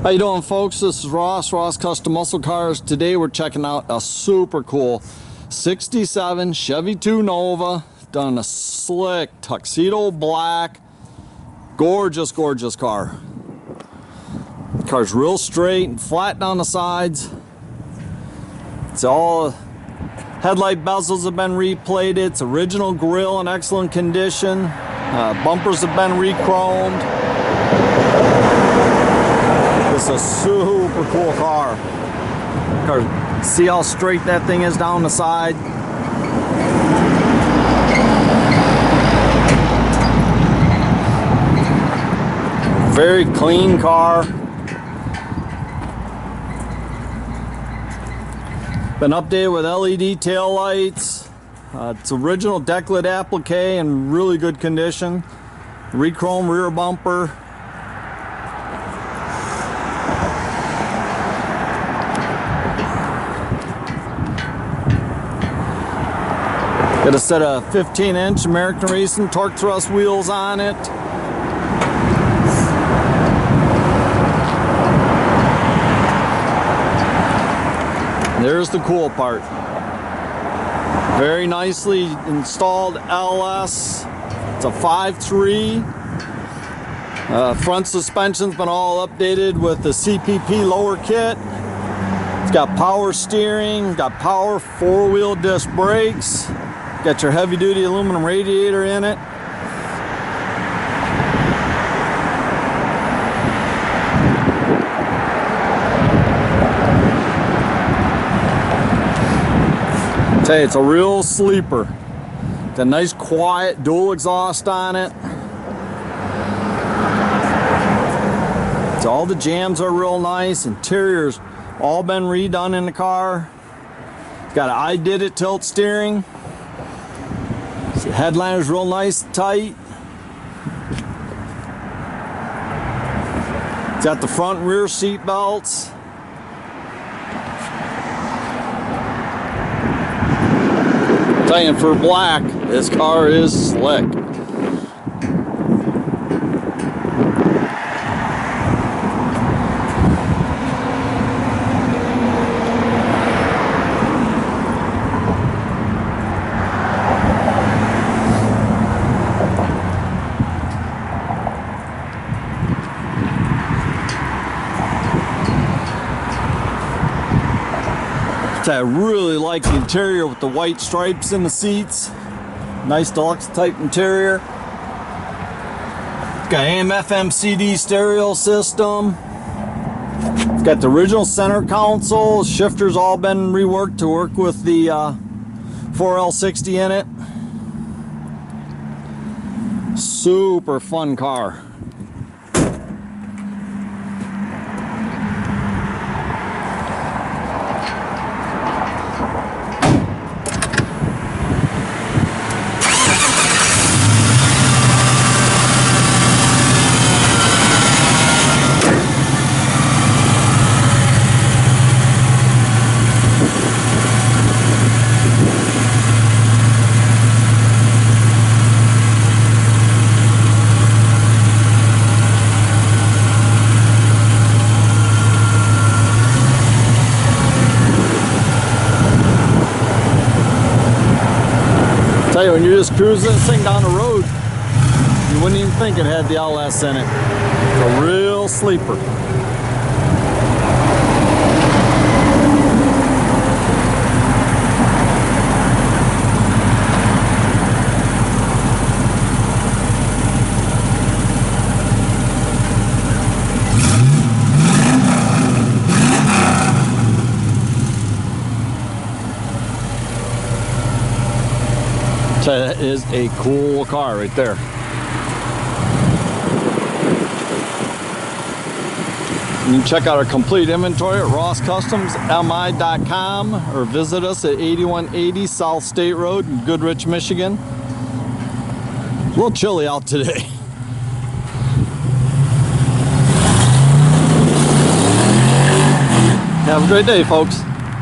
How you doing, folks? This is Ross Custom Muscle Cars. Today we're checking out a super cool 67 Chevy 2 Nova, done in a slick Tuxedo Black. Gorgeous car. The car's real straight and flat down the sides. It's all headlight bezels have been replated. It's original grille in excellent condition. Bumpers have been re-chromed. It's a super cool car. See how straight that thing is down the side? Very clean car. Been updated with LED taillights. It's original decklit applique in really good condition. Re-chrome rear bumper. Got a set of 15-inch American Racing torque thrust wheels on it. There's the cool part. Very nicely installed LS. It's a 5.3. Front suspension's been all updated with the CPP lower kit. It's got power steering, got power 4-wheel disc brakes. Got your heavy-duty aluminum radiator in it. Tell you, it's a real sleeper. It's a nice, quiet dual exhaust on it. So all the jams are real nice. Interior's all been redone in the car. It's got an IDIDIT tilt steering. The headliner's real nice and tight. It's got the front and rear seat belts. I'm telling you, for black, this car is slick. I really like the interior with the white stripes in the seats. Nice deluxe type interior. Got AM FM CD stereo system. It's got the original center console. Shifters all been reworked to work with the 4L60 in it. Super fun car. Tell you, when you're just cruising this thing down the road, you wouldn't even think it had the LS in it. It's a real sleeper. That is a cool car right there. You can check out our complete inventory at rosscustomsmi.com or visit us at 8180 South State Road in Goodrich, Michigan. A little chilly out today. Have a great day, folks.